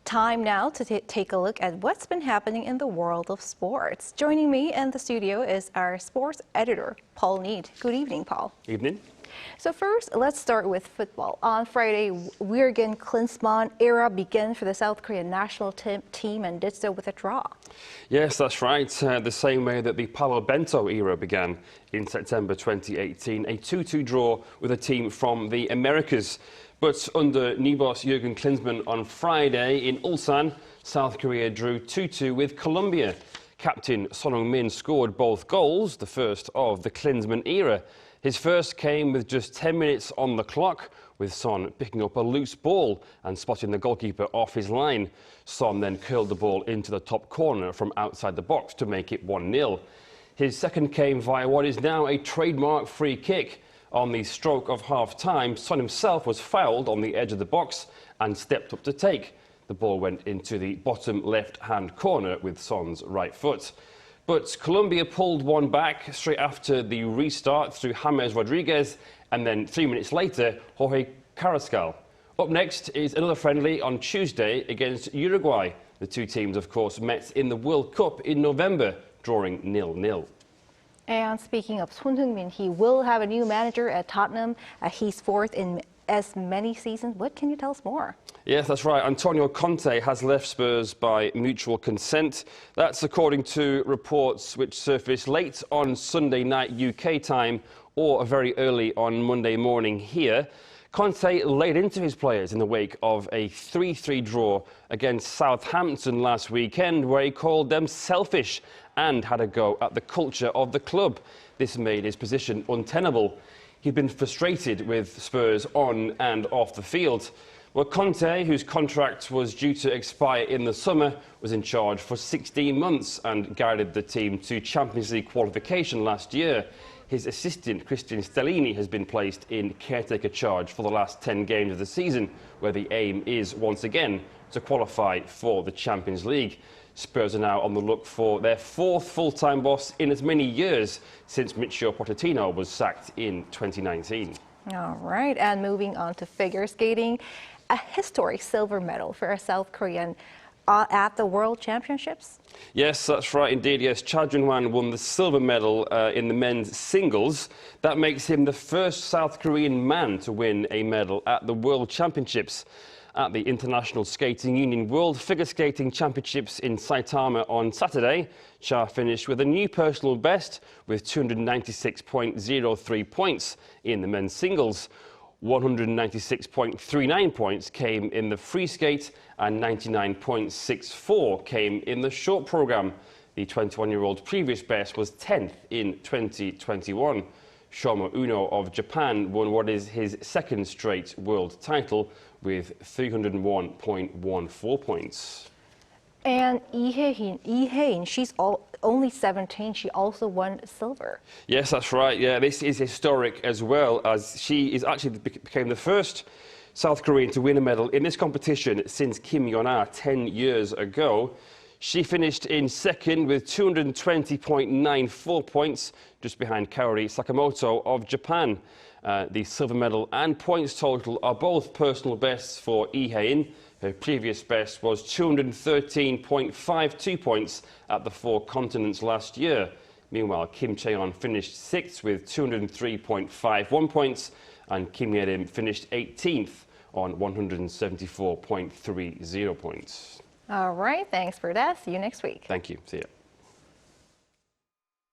Time now to take a look at what's been happening in the world of sports. Joining me in the studio is our sports editor, Paul Need. Good evening, Paul. Evening. So first, let's start with football. On Friday, Jurgen Klinsmann era began for the South Korean national team and did so with a draw. Yes, that's right. The same way that the Paulo Bento era began in September 2018, a 2-2 draw with a team from the Americas. But under new boss Jurgen Klinsmann on Friday in Ulsan, South Korea drew 2-2 with Colombia. Captain Son Heung-min scored both goals, the first of the Klinsmann era. His first came with just 10 minutes on the clock, with Son picking up a loose ball and spotting the goalkeeper off his line. Son then curled the ball into the top corner from outside the box to make it 1-0. His second came via what is now a trademark free kick. On the stroke of half-time, Son himself was fouled on the edge of the box and stepped up to take. The ball went into the bottom left-hand corner with Son's right foot. But Colombia pulled one back straight after the restart through James Rodriguez, and then 3 minutes later, Jorge Carrascal. Up next is another friendly on Tuesday against Uruguay. The two teams, of course, met in the World Cup in November, drawing 0-0. And speaking of Son Heung-min, he will have a new manager at Tottenham. He's fourth in as many seasons. What can you tell us more? Yes, that's right. Antonio Conte has left Spurs by mutual consent. That's according to reports which surfaced late on Sunday night UK time or very early on Monday morning here. Conte laid into his players in the wake of a 3-3 draw against Southampton last weekend, where he called them selfish and had a go at the culture of the club. This made his position untenable. He'd been frustrated with Spurs on and off the field. Well, Conte, whose contract was due to expire in the summer, was in charge for 16 months and guided the team to Champions League qualification last year. His assistant, Christian Stellini, has been placed in caretaker charge for the last 10 games of the season, where the aim is, once again, to qualify for the Champions League. Spurs are now on the look for their fourth full-time boss in as many years since Mauricio Pochettino was sacked in 2019. All right, and moving on to figure skating, a historic silver medal for a South Korean at the World Championships? Yes, that's right indeed. Yes, Jun-hwan won the silver medal in the men's singles. That makes him the first South Korean man to win a medal at the World Championships. At the International Skating Union World Figure Skating Championships in Saitama on Saturday, Cha finished with a new personal best with 296.03 points in the men's singles. 196.39 points came in the free skate and 99.64 came in the short program. The 21-year-old's previous best was 10th in 2021. Shomo Uno of Japan won what is his second straight world title with 301.14 points. And Hae-in, she's only 17. She also won silver. Yes, that's right. Yeah, this is historic as well, as she is actually became the first South Korean to win a medal in this competition since Kim Yeon-ah 10 years ago. She finished in second with 220.94 points, just behind Kaori Sakamoto of Japan. The silver medal and points total are both personal bests for Hae-in. Her previous best was 213.52 points at the Four Continents last year. Meanwhile, Kim Chae-on finished sixth with 203.51 points, and Kim Ye-rim finished 18th on 174.30 points. All right, thanks for that. See you next week. Thank you. See ya.